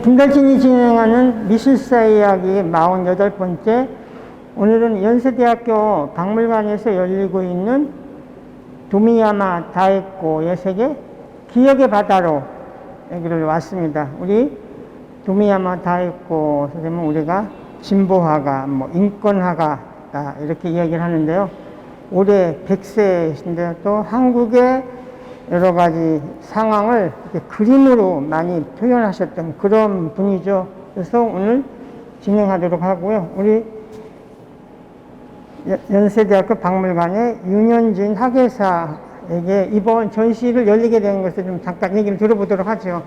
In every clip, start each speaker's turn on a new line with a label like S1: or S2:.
S1: 김달진이 진행하는 미술사 이야기 48번째. 오늘은 연세대학교 박물관에서 열리고 있는 도미야마 다에코의 세계 기억의 바다로 여기를 왔습니다. 우리 도미야마 다에코 선생님은 우리가 진보화가, 인권화가다 이렇게 이야기를 하는데요. 올해 100세이신데 또 한국의 여러 가지 상황을 이렇게 그림으로 많이 표현하셨던 그런 분이죠. 그래서 오늘 진행하도록 하고요. 우리 연세대학교 박물관의 윤현진 학예사에게 이번 전시를 열리게 된 것을 좀 잠깐 얘기를 들어보도록 하죠.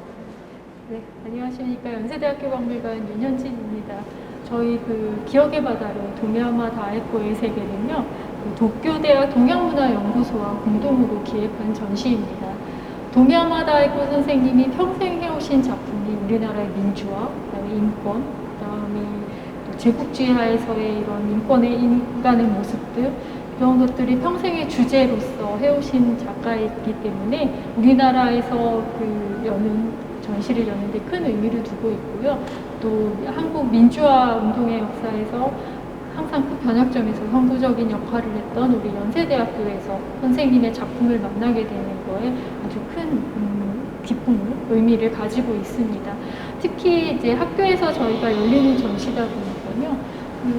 S2: 네, 안녕하십니까. 연세대학교 박물관 윤현진입니다. 저희 기억의 바다로 도미야마 다에코의 세계는요, 도쿄대학 동양문화연구소와 공동으로 기획한 전시입니다. 도미야마 다에코 선생님이 평생 해오신 작품이 우리나라의 민주화, 그다음에 인권, 그다음에 또 제국주의 하에서의 이런 인간의 모습들, 이런 것들이 평생의 주제로서 해오신 작가이기 때문에 우리나라에서 전시를 여는데 큰 의미를 두고 있고요. 또 한국 민주화 운동의 역사에서 항상 그 변혁점에서 선구적인 역할을 했던 우리 연세대학교에서 선생님의 작품을 만나게 되는 거에 아주 큰 기쁨을, 의미를 가지고 있습니다. 특히 이제 학교에서 저희가 열리는 전시다 보니까요,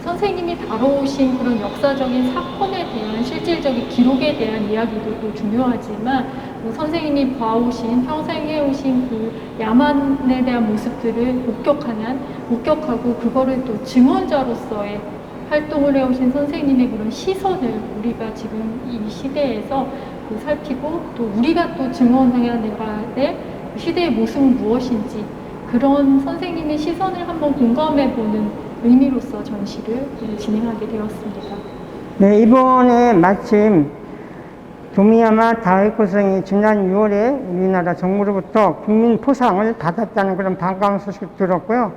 S2: 선생님이 다뤄오신 그런 역사적인 사건에 대한 실질적인 기록에 대한 이야기도 또 중요하지만, 선생님이 봐오신, 평생 해오신 그 야만에 대한 모습들을 목격하고 그거를 또 증언자로서의 활동을 해오신 선생님의 그런 시선을 우리가 지금 이 시대에서 살피고, 또 우리가 또 증언해야 될 시대의 모습은 무엇인지, 그런 선생님의 시선을 한번 공감해보는 의미로서 전시를 진행하게 되었습니다.
S1: 네, 이번에 마침 도미야마 다에코 선생이 지난 6월에 우리나라 정부로부터 국민 포상을 받았다는 그런 반가운 소식 들었고요.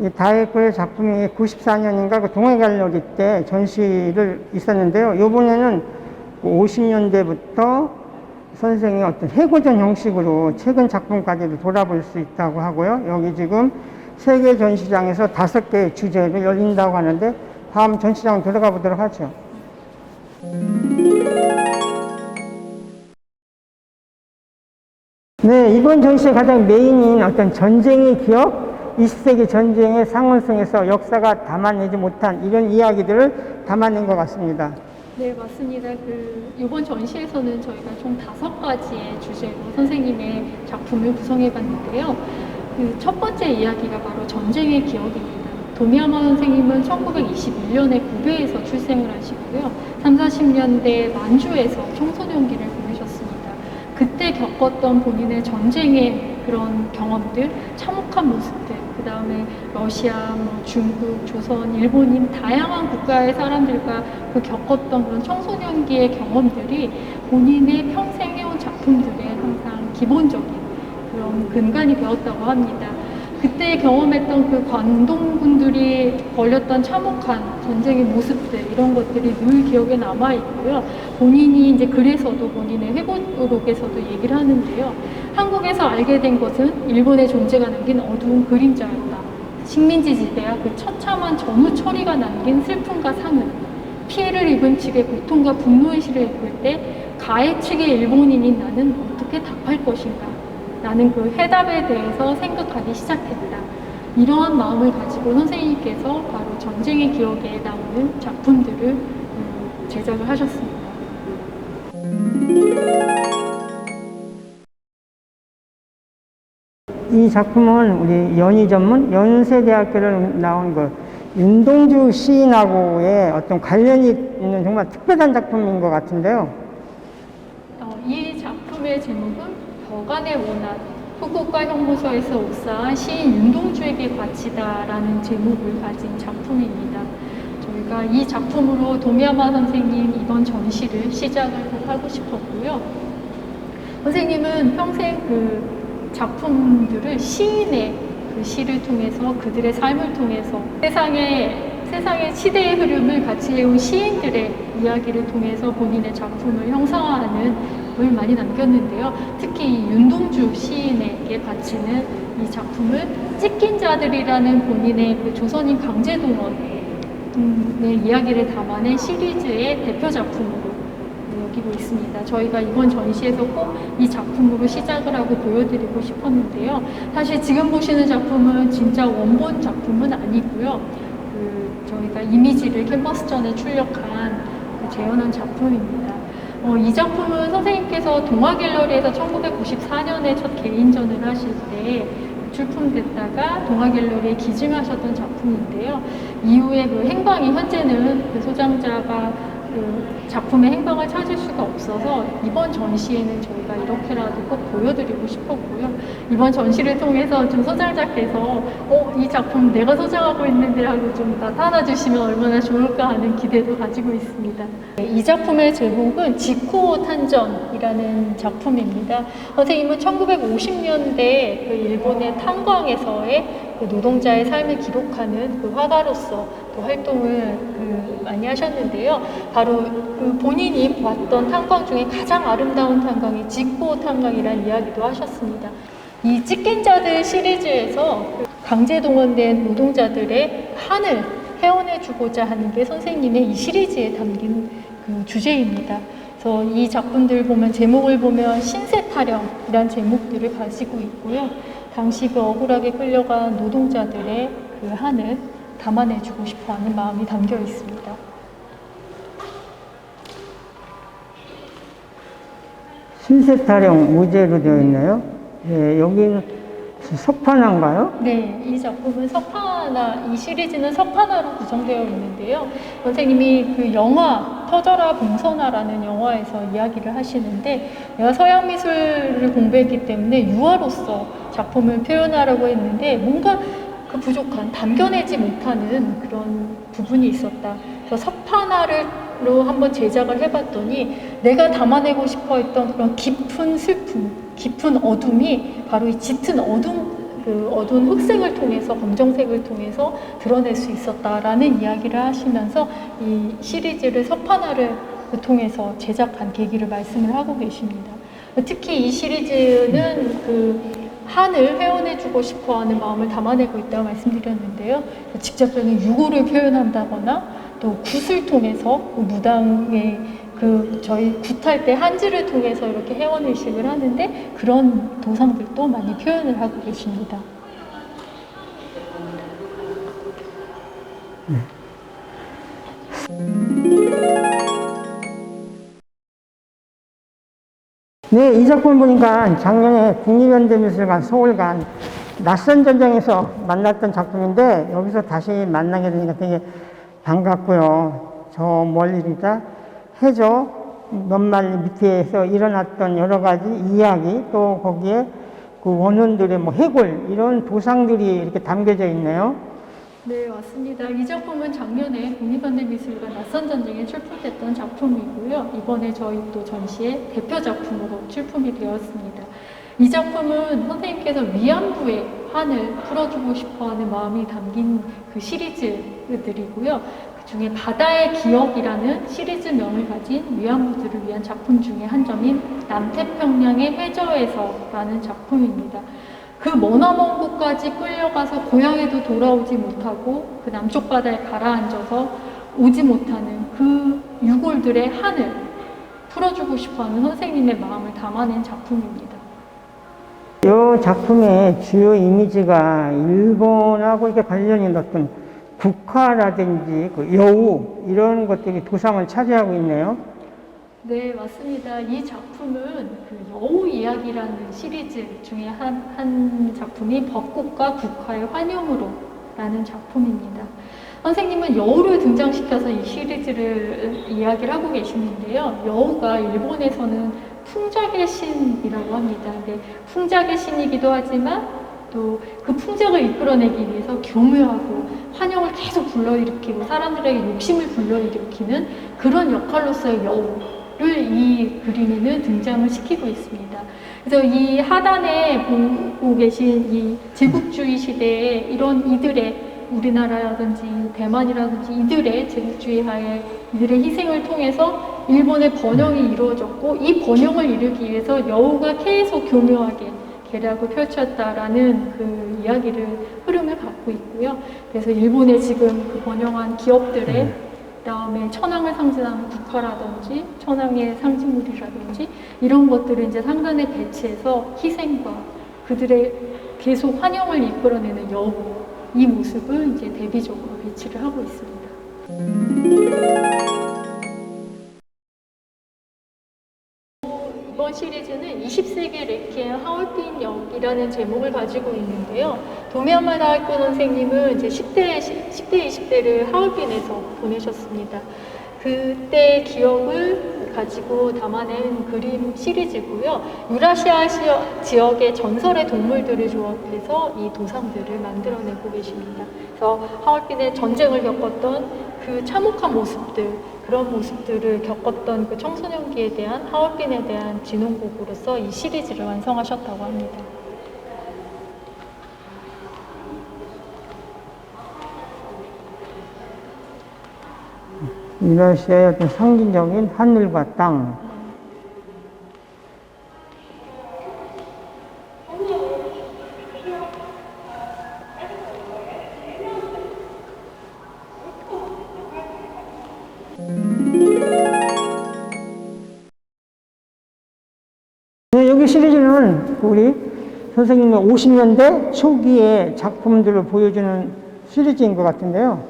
S1: 이 다에코의 작품이 94년인가 그 동해갤러리 때 전시를 있었는데요. 이번에는 50년대부터 선생이 어떤 해고전 형식으로 최근 작품까지도 돌아볼 수 있다고 하고요. 여기 지금 세계 전시장에서 5개의 주제로 열린다고 하는데 다음 전시장 들어가 보도록 하죠. 네, 이번 전시의 가장 메인인 어떤 전쟁의 기억, 20세기 전쟁의 상언성에서 역사가 담아내지 못한 이런 이야기들을 담아낸 것 같습니다.
S2: 네, 맞습니다. 이번 전시에서는 저희가 총 5가지의 주제로 선생님의 작품을 구성해 봤는데요. 첫 번째 이야기가 바로 전쟁의 기억입니다. 도미야마 선생님은 1921년에 고베에서 출생을 하시고요. 30, 40년대 만주에서 청소년기를 보내셨습니다. 그때 겪었던 본인의 전쟁의 그런 경험들, 참혹한 모습들, 그 다음에 러시아, 중국, 조선, 일본인 다양한 국가의 사람들과 겪었던 그런 청소년기의 경험들이 본인의 평생 해온 작품들의 항상 기본적인 그런 근간이 되었다고 합니다. 그때 경험했던 그 관동군들이 벌였던 참혹한 전쟁의 모습들, 이런 것들이 늘 기억에 남아 있고요. 본인이 이제 글에서도 본인의 회고록에서도 얘기를 하는데요. 한국에서 알게 된 것은 일본의 존재가 남긴 어두운 그림자였다. 식민지 지대와 그 처참한 전후 처리가 남긴 슬픔과 상흔, 피해를 입은 측의 고통과 분노의식을 읽을 때 가해 측의 일본인인 나는 어떻게 답할 것인가? 나는 그 해답에 대해서 생각하기 시작했다. 이러한 마음을 가지고 선생님께서 바로 전쟁의 기억에 나오는 작품들을 제작을 하셨습니다.
S1: 이 작품은 우리 연희 연세대학교를 나온 그 윤동주 시인하고의 어떤 관련이 있는 정말 특별한 작품인 것 같은데요.
S2: 이 작품의 제목은 거간의 원한, 후쿠오카 형무소에서 옥사한 시인 윤동주에게 바치다라는 제목을 가진 작품입니다. 저희가 이 작품으로 도미야마 선생님 이번 전시를 시작을 하고 싶었고요. 선생님은 평생 그 작품들을 시인의 그 시를 통해서 그들의 삶을 통해서 세상의 시대의 흐름을 같이 해온 시인들의 이야기를 통해서 본인의 작품을 형상화하는 걸 많이 남겼는데요. 특히 이 윤동주 시인에게 바치는 이 작품을 찢긴 자들이라는 본인의 그 조선인 강제동원의 이야기를 담아낸 시리즈의 대표 작품으로 여기고 있습니다. 저희가 이번 전시에서 꼭 이 작품으로 시작을 하고 보여드리고 싶었는데요. 사실 지금 보시는 작품은 진짜 원본 작품은 아니고요. 저희가 이미지를 캔버스전에 출력한 재현한 작품입니다. 이 작품은 선생님께서 동화갤러리에서 1994년에 첫 개인전을 하실 때 출품됐다가 동화갤러리에 기증하셨던 작품인데요. 이후에 그 행방이 현재는 그 소장자가 그 작품의 행방을 찾을 수가 없어서 이번 전시에는 저희가 이렇게라도 꼭 보여드리고 싶었고요. 이번 전시를 통해서 좀 소장자께서 이 작품 내가 소장하고 있는데 하고 좀 나타나 주시면 얼마나 좋을까 하는 기대도 가지고 있습니다. 이 작품의 제목은 지코 탄전이라는 작품입니다. 선생님은 1950년대 그 일본의 탄광에서의 그 노동자의 삶을 기록하는 그 화가로서 또 활동을 많이 하셨는데요. 바로 그 본인이 봤던 탄광 중에 가장 아름다운 탄광이 지코 탄광이라는 이야기도 하셨습니다. 이 찢긴 자들 시리즈에서 강제동원된 노동자들의 한을 헤어내주고자 하는 게 선생님의 이 시리즈에 담긴 그 주제입니다. 그래서 이 작품들 보면 제목을 보면 신세타령이란 제목들을 가지고 있고요. 당시 그 억울하게 끌려간 노동자들의 그 한을 담아내주고 싶어하는 마음이 담겨 있습니다.
S1: 신세타령 무제로 되어 있나요? 네, 여기는 석판화인가요?
S2: 네, 이 작품은 석판화, 이 시리즈는 석판화로 구성되어 있는데요. 선생님이 그 영화 터져라 봉선화라는 영화에서 이야기를 하시는데, 내가 서양 미술을 공부했기 때문에 유화로서 작품을 표현하려고 했는데 뭔가 그 부족한, 담겨내지 못하는 그런 부분이 있었다. 그래서 석판화로 한번 제작을 해봤더니 내가 담아내고 싶어 했던 그런 깊은 슬픔, 깊은 어둠이 바로 이 짙은 어두운 흑색을 통해서, 검정색을 통해서 드러낼 수 있었다라는 이야기를 하시면서 이 시리즈를 석판화를 통해서 제작한 계기를 말씀을 하고 계십니다. 특히 이 시리즈는 그 한을 회원해주고 싶어하는 마음을 담아내고 있다고 말씀드렸는데요. 직접적인 유고를 표현한다거나 또 굿을 통해서 무당의 저희 굿할 때 한지를 통해서 이렇게 회원의식을 하는데 그런 도상들도 많이 표현을 하고 계십니다.
S1: 네, 이 작품 보니까 작년에 국립현대미술관 서울관 낯선 전쟁에서 만났던 작품인데 여기서 다시 만나게 되니까 되게 반갑고요. 저 멀리니까 해저 몇 마리 밑에서 일어났던 여러 가지 이야기, 또 거기에 그 원혼들의 뭐 해골 이런 도상들이 이렇게 담겨져 있네요.
S2: 네, 맞습니다. 이 작품은 작년에 국립현대미술관 낯선 전쟁에 출품됐던 작품이고요. 이번에 저희 또 전시의 대표 작품으로 출품이 되었습니다. 이 작품은 선생님께서 위안부의 한을 풀어주고 싶어하는 마음이 담긴 그 시리즈들이고요. 그 중에 바다의 기억이라는 시리즈명을 가진 위안부들을 위한 작품 중에 한 점인 남태평양의 해저에서라는 작품입니다. 그 머나먼 곳까지 끌려가서 고향에도 돌아오지 못하고 그 남쪽 바다에 가라앉아서 오지 못하는 그 유골들의 한을 풀어주고 싶어하는 선생님의 마음을 담아낸 작품입니다.
S1: 이 작품의 주요 이미지가 일본하고 이렇게 관련이 어떤 국화라든지 그 여우 이런 것들이 도상을 차지하고 있네요.
S2: 네, 맞습니다. 이 작품은 그 여우 이야기라는 시리즈 중에 한 작품이 벚꽃과 국화의 환영으로 라는 작품입니다. 선생님은 여우를 등장시켜서 이 시리즈를 이야기를 하고 계시는데요. 여우가 일본에서는 풍작의 신이라고 합니다. 네, 풍작의 신이기도 하지만 또 그 풍작을 이끌어내기 위해서 교묘하고 환영을 계속 불러일으키고 사람들에게 욕심을 불러일으키는 그런 역할로서의 여우를 이 그림에는 등장을 시키고 있습니다. 그래서 이 하단에 보고 계신 이 제국주의 시대에 이런 이들의 우리나라라든지 대만이라든지 이들의 제국주의 하에 이들의 희생을 통해서 일본의 번영이 이루어졌고 이 번영을 이루기 위해서 여우가 계속 교묘하게 계략을 펼쳤다라는 그 이야기를 흐름을 갖고 있고요. 그래서 일본의 지금 그 번영한 기업들의 그다음에 천황을 상징하는 국화라든지 천황의 상징물이라든지 이런 것들을 이제 상단에 배치해서 희생과 그들의 계속 환영을 이끌어내는 여우 이 모습을 이제 대비적으로 배치를 하고 있습니다. 이번 시리즈는 20세기 레퀴엠 하얼빈 역이라는 제목을 가지고 있는데요. 도미야마 다이코 선생님은 이제 10대, 20대를 하얼빈에서 보내셨습니다. 그때 기억을 가지고 담아낸 그림 시리즈고요. 유라시아 지역의 전설의 동물들을 조합해서 이 도상들을 만들어내고 계십니다. 그래서 하얼빈의 전쟁을 겪었던 그 참혹한 모습들, 그런 모습들을 겪었던 그 청소년기에 대한 하얼빈에 대한 진홍곡으로서 이 시리즈를 완성하셨다고 합니다.
S1: 유라시아의 어떤 상징적인 하늘과 땅. 네, 여기 시리즈는 우리 선생님의 50년대 초기의 작품들을 보여주는 시리즈인 것 같은데요.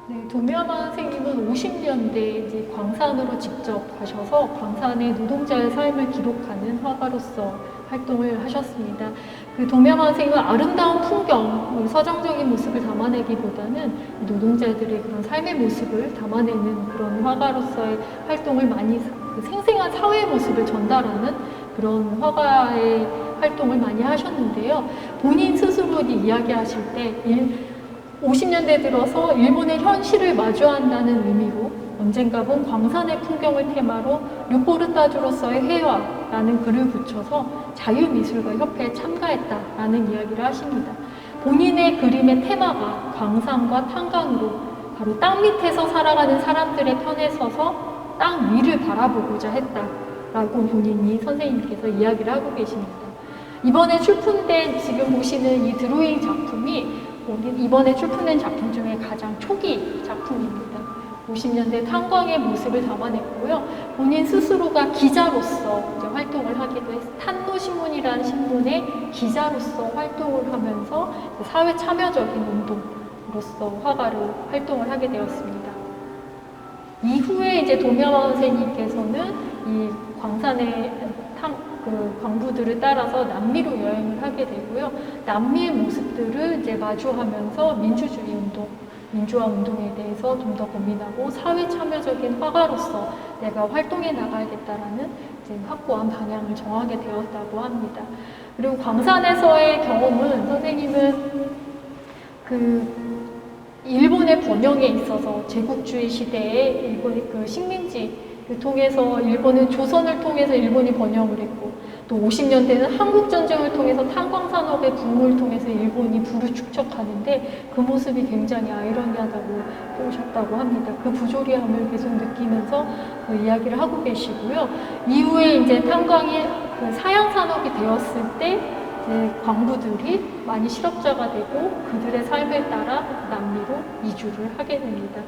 S2: 네, 도미야마 선생님은 50년대 이제 광산으로 직접 가셔서 광산의 노동자의 삶을 기록하는 화가로서 활동을 하셨습니다. 그 도미야마 선생님은 아름다운 풍경, 서정적인 모습을 담아내기보다는 노동자들의 그런 삶의 모습을 담아내는 그런 화가로서의 활동을 많이 그 생생한 사회의 모습을 전달하는 그런 화가의 활동을 많이 하셨는데요. 본인 스스로 이야기하실 때 50년대 들어서 일본의 현실을 마주한다는 의미로 언젠가 본 광산의 풍경을 테마로 르포르타주로서의 회화라는 글을 붙여서 자유미술가 협회에 참가했다라는 이야기를 하십니다. 본인의 그림의 테마가 광산과 탄광으로 바로 땅 밑에서 살아가는 사람들의 편에 서서 땅 위를 바라보고자 했다라고 본인이 선생님께서 이야기를 하고 계십니다. 이번에 출품된 지금 보시는 이 드로잉 작품이 이번에 출품된 작품 중에 가장 초기 작품입니다. 50년대 탄광의 모습을 담아냈고요. 본인 스스로가 기자로서 이제 활동을 하기도 했어요. 탄노신문이라는 신문의 기자로서 활동을 하면서 사회 참여적인 운동으로서 화가로 활동을 하게 되었습니다. 이후에 이제 도미야마 선생님께서는 이 광산의 그 광부들을 따라서 남미로 여행을 하게 되고요. 남미의 모습들을 이제 마주하면서 민주주의 운동, 민주화 운동에 대해서 좀 더 고민하고 사회 참여적인 화가로서 내가 활동해 나가야겠다라는 이제 확고한 방향을 정하게 되었다고 합니다. 그리고 광산에서의 경험은 선생님은 그 일본의 번영에 있어서 제국주의 시대에 일본의 그 식민지 통해서 일본은 조선을 통해서 일본이 번영을 했고 또 50년대는 한국전쟁을 통해서 탄광산업의 붐을 통해서 일본이 부를 축적하는데 그 모습이 굉장히 아이러니하다고 보셨다고 합니다. 그 부조리함을 계속 느끼면서 그 이야기를 하고 계시고요. 이후에 이제 탄광이 그 사양산업이 되었을 때 광부들이 많이 실업자가 되고 그들의 삶을 따라 남미로 이주를 하게 됩니다.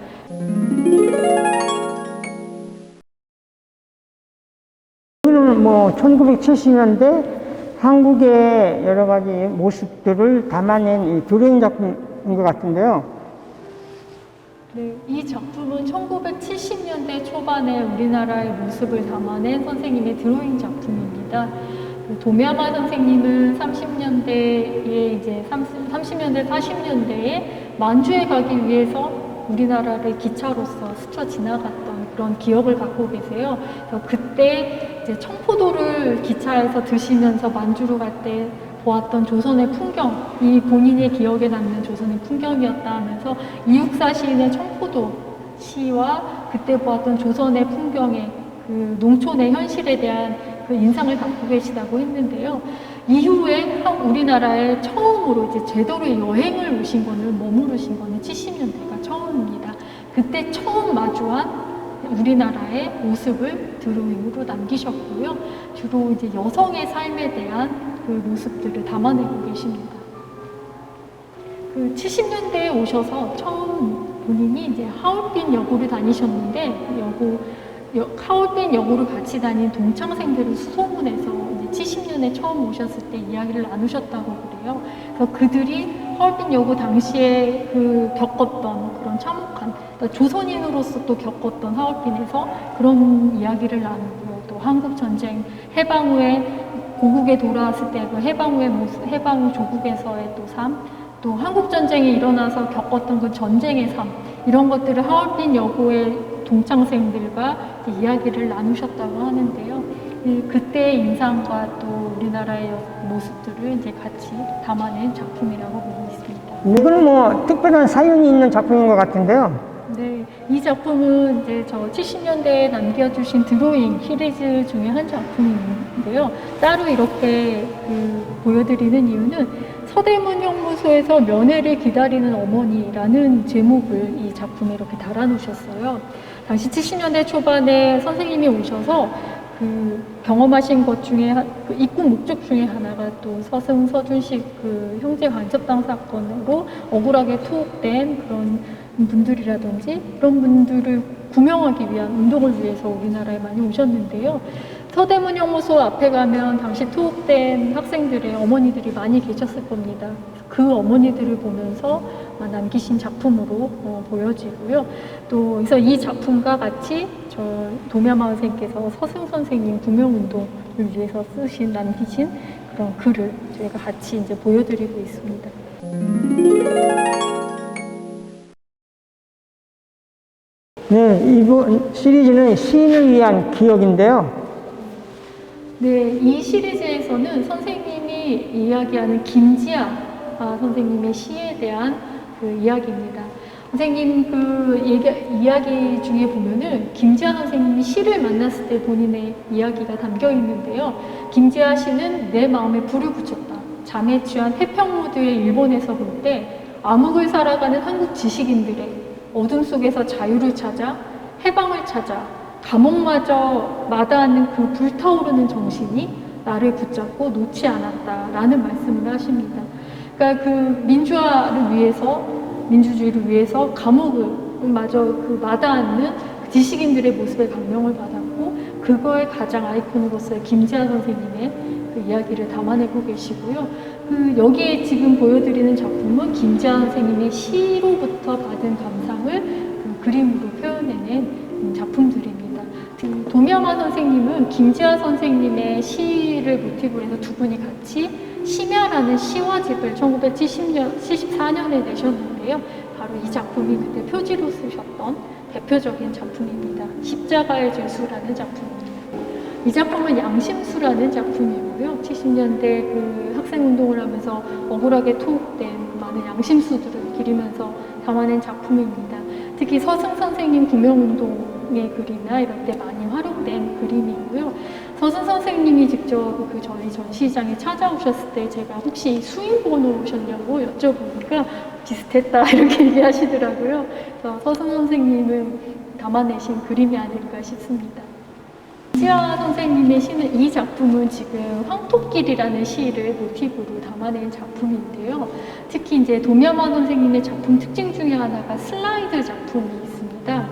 S1: 이거는 뭐 1970년대 한국의 여러 가지 모습들을 담아낸 이 드로잉 작품인 것 같은데요.
S2: 네, 이 작품은 1970년대 초반에 우리나라의 모습을 담아낸 선생님의 드로잉 작품입니다. 그 도미야마 선생님은 30년대, 40년대에 만주에 가기 위해서 우리나라를 기차로서 스쳐 지나갔던 그런 기억을 갖고 계세요. 그래서 그때 이제 청포도를 기차에서 드시면서 만주로 갈 때 보았던 조선의 풍경, 이 본인의 기억에 남는 조선의 풍경이었다 하면서 이육사 시인의 청포도 시와 그때 보았던 조선의 풍경의 그 농촌의 현실에 대한 그 인상을 갖고 계시다고 했는데요. 이후에 우리나라에 처음으로 이제 제대로 여행을 오신 거는, 머무르신 거는 70년대가 처음입니다. 그때 처음 마주한 우리나라의 모습을 드로잉으로 남기셨고요. 주로 이제 여성의 삶에 대한 그 모습들을 담아내고 계십니다. 그 70년대에 오셔서 처음 본인이 이제 하얼빈 여고를 다니셨는데, 하얼빈 여고를 같이 다닌 동창생들을 수소문해서 이제 70년에 처음 오셨을 때 이야기를 나누셨다고 그래요. 그래서 그들이 하얼빈 여고 당시에 그 겪었던 그런 참혹한, 그러니까 조선인으로서 또 겪었던 하얼빈에서 그런 이야기를 나누고요. 또 한국 전쟁 해방 후에 고국에 돌아왔을 때 그 해방 후의 모습, 해방 후 조국에서의 또 삶, 또 한국 전쟁이 일어나서 겪었던 그 전쟁의 삶, 이런 것들을 하얼빈 여고의 동창생들과 이야기를 나누셨다고 하는데요. 그때의 인상과 또 우리나라의 모습들을 이제 같이 담아낸 작품이라고 보고 있습니다.
S1: 이거는 뭐 특별한 사연이 있는 작품인 것 같은데요.
S2: 네, 이 작품은 이제 저 70년대에 남겨주신 드로잉 시리즈 중에 한 작품인데요. 따로 이렇게 보여드리는 이유는 서대문 형무소에서 면회를 기다리는 어머니라는 제목을 이 작품에 이렇게 달아놓으셨어요. 당시 70년대 초반에 선생님이 오셔서 그 경험하신 것 중에 그 입국 목적 중에 하나가 또 서승 서준식 그 형제 간첩당 사건으로 억울하게 투옥된 그런 분들이라든지 그런 분들을 구명하기 위한 운동을 위해서 우리나라에 많이 오셨는데요. 서대문 형무소 앞에 가면 당시 투옥된 학생들의 어머니들이 많이 계셨을 겁니다. 그 어머니들을 보면서 남기신 작품으로 보여지고요. 또 그래서 이 작품과 같이 저 도미야마 선생님께서 서승 선생님 구명운동을 위해서 남기신 그런 글을 저희가 같이 이제 보여드리고 있습니다.
S1: 네, 이번 시리즈는 시인을 위한 기억인데요.
S2: 네, 이 시리즈에서는 선생님이 이야기하는 김지아 선생님의 시에 대한 그 이야기입니다. 선생님 그 이야기 중에 보면은 김지아 선생님이 시를 만났을 때 본인의 이야기가 담겨 있는데요. 김지아 씨는 내 마음에 불을 붙였다. 잠에 취한 태평무드의 일본에서 볼 때 암흑을 살아가는 한국 지식인들의 어둠 속에서 자유를 찾아 해방을 찾아 감옥마저 마다하는 그 불타오르는 정신이 나를 붙잡고 놓지 않았다라는 말씀을 하십니다. 그러니까 그 민주화를 위해서, 민주주의를 위해서 감옥을 마저 그 마다하는 지식인들의 모습에 감명을 받았고, 그거의 가장 아이콘으로서의 김지아 선생님의 그 이야기를 담아내고 계시고요. 그 여기에 지금 보여드리는 작품은 김지아 선생님의 시로부터 받은 감상을 그 그림으로 표현해낸 작품들입니다. 도미야마 선생님은 김지아 선생님의 시를 모티브로 해서 두 분이 같이 심야라는 시화집을 1974년에 내셨는데요. 바로 이 작품이 그때 표지로 쓰셨던 대표적인 작품입니다. 십자가의 죄수라는 작품입니다. 이 작품은 양심수라는 작품이고요. 70년대 그 학생운동을 하면서 억울하게 투옥된 그 많은 양심수들을 기리면서 담아낸 작품입니다. 특히 서승 선생님 구명운동의 글이나 이럴 때 많이 활용된 그림이고요. 서승 선생님이 직접 그 저희 전시장에 찾아오셨을 때 제가 혹시 수인 번호 오셨냐고 여쭤보니까 비슷했다 이렇게 얘기하시더라고요. 그래서 서승 선생님을 담아내신 그림이 아닐까 싶습니다. 지아 선생님의 시는, 이 작품은 지금 황토길이라는 시를 모티브로 담아낸 작품인데요. 특히 이제 도미야마 선생님의 작품 특징 중에 하나가 슬라이드 작품이 있습니다.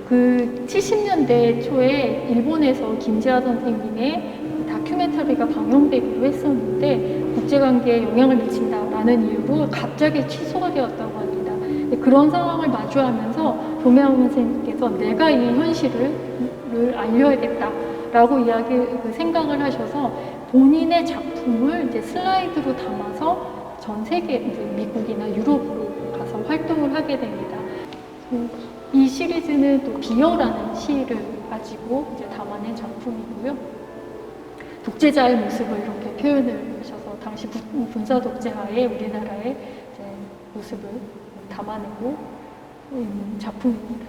S2: 그 70년대 초에 일본에서 김지아 선생님의 다큐멘터리가 방영되기도 했었는데 국제관계에 영향을 미친다라는 이유로 갑자기 취소가 되었다고 합니다. 그런 상황을 마주하면서 도미야마 선생님께서 내가 이 현실을 알려야겠다라고 생각을 하셔서 본인의 작품을 이제 슬라이드로 담아서 전 세계 이제 미국이나 유럽으로 가서 활동을 하게 됩니다. 이 시리즈는 또 비어라는 시를 가지고 이제 담아낸 작품이고요. 독재자의 모습을 이렇게 표현을 하셔서 당시 군사 독재하에 우리나라의 이제 모습을 담아내고 있는 작품입니다.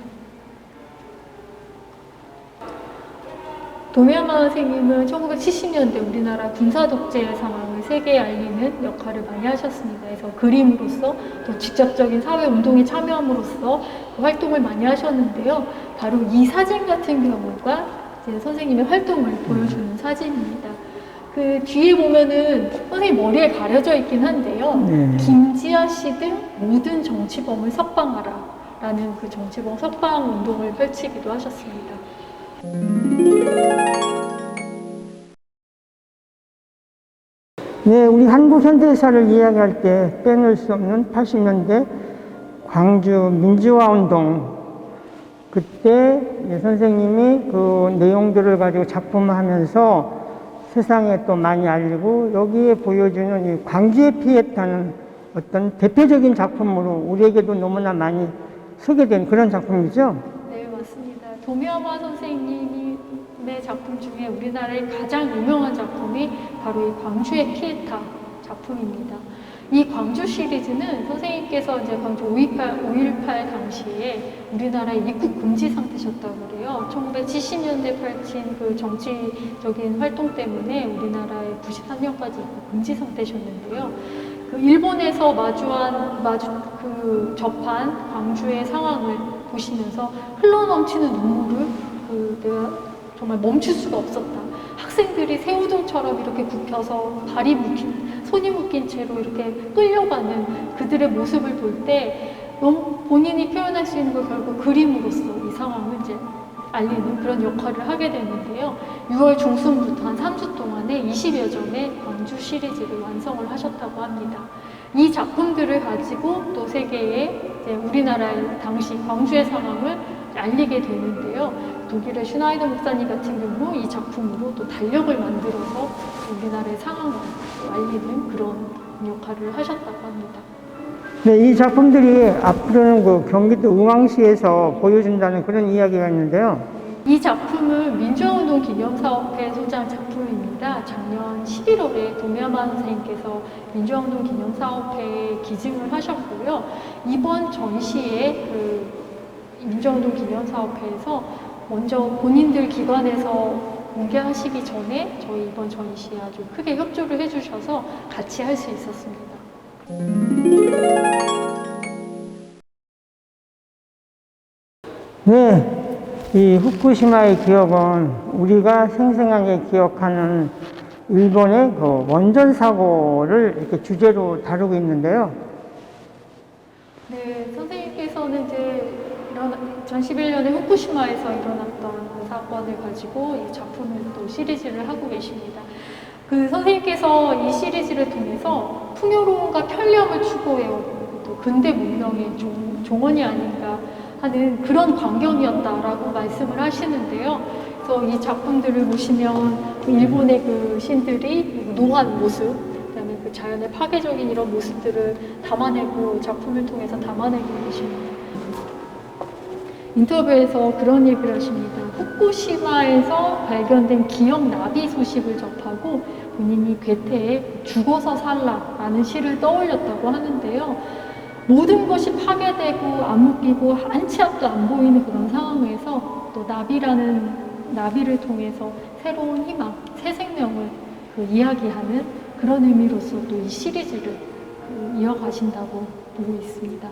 S2: 도미야마 선생님은 1970년대 우리나라 군사 독재의 상황을 세계에 알리는 역할을 많이 하셨습니다. 그래서 그림으로써 또 직접적인 사회 운동에 참여함으로써 그 활동을 많이 하셨는데요. 바로 이 사진 같은 경우가 이제 선생님의 활동을 보여주는 사진입니다. 그 뒤에 보면은 선생님 머리에 가려져 있긴 한데요. 김지아 씨 등 모든 정치범을 석방하라 라는 그 정치범 석방 운동을 펼치기도 하셨습니다.
S1: 네, 우리 한국 현대사를 이야기할 때 빼놓을 수 없는 80년대 광주 민주화 운동, 그때 선생님이 그 내용들을 가지고 작품하면서 세상에 또 많이 알리고 여기에 보여주는 이 광주에 피했다는 어떤 대표적인 작품으로 우리에게도 너무나 많이 소개된 그런 작품이죠.
S2: 네, 맞습니다. 도미야마 선생님의 작품 중에 우리나라의 가장 유명한 작품이 바로 이 광주의 피에타 작품입니다. 이 광주 시리즈는 선생님께서 이제 광주 5.18 당시에 우리나라에 입국 금지 상태셨다고 그래요. 1970년대 펼친 그 정치적인 활동 때문에 우리나라에 93년까지 입국 금지 상태셨는데요. 그 일본에서 접한 광주의 상황을 보시면서 흘러넘치는 눈물을 내가 정말 멈출 수가 없었다. 학생들이 새우등처럼 이렇게 굽혀서 손이 묶인 채로 이렇게 끌려가는 그들의 모습을 볼 때 본인이 표현할 수 있는 걸 결국 그림으로써 이 상황을 이제 알리는 그런 역할을 하게 되는데요. 6월 중순부터 한 3주 동안에 20여 점의 광주 시리즈를 완성을 하셨다고 합니다. 이 작품들을 가지고 또 세계에 우리나라의 당시 광주의 상황을 알리게 되는데요. 독일의 슈나이더 목사님 같은 경우 이 작품으로 또 달력을 만들어서 우리나라의 상황을 알리는 그런 역할을 하셨다고 합니다.
S1: 네, 이 작품들이 앞으로는 그 경기도 의왕시에서 보여준다는 그런 이야기가 있는데요.
S2: 이 작품은 민주화운동 기념사업회 소장 작품입니다. 작년 11월에 도미야마 선생님께서 민주화운동 기념사업회에 기증을 하셨고요. 이번 전시에 그 민주화운동 기념사업회에서 먼저 본인들 기관에서 공개하시기 전에 저희 이번 전시에 아주 크게 협조를 해주셔서 같이 할 수 있었습니다.
S1: 네, 이 후쿠시마의 기억은 우리가 생생하게 기억하는 일본의 그 원전 사고를 이렇게 주제로 다루고 있는데요.
S2: 네, 선생님께서는 이제 2011년에 후쿠시마에서 일어났던 그 사건을 가지고 이 작품을 또 시리즈를 하고 계십니다. 그 선생님께서 이 시리즈를 통해서 풍요로움과 편리함을 추구해오고 또 근대 문명의 종언이 아닌가 하는 그런 광경이었다라고 말씀을 하시는데요. 그래서 이 작품들을 보시면 일본의 그 신들이 노한 모습, 그다음에 그 자연의 파괴적인 이런 모습들을 담아내고 작품을 통해서 담아내고 계십니다. 인터뷰에서 그런 얘기를 하십니다. 후쿠시마에서 발견된 기억 나비 소식을 접하고 본인이 괴테에 죽어서 살라라는 시를 떠올렸다고 하는데요. 모든 것이 파괴되고 안 묶이고 한 치 앞도 안 보이는 그런 상황에서 또 나비를 통해서 새로운 희망, 새 생명을 이야기하는 그런 의미로서 또 이 시리즈를 이어가신다고 보고 있습니다.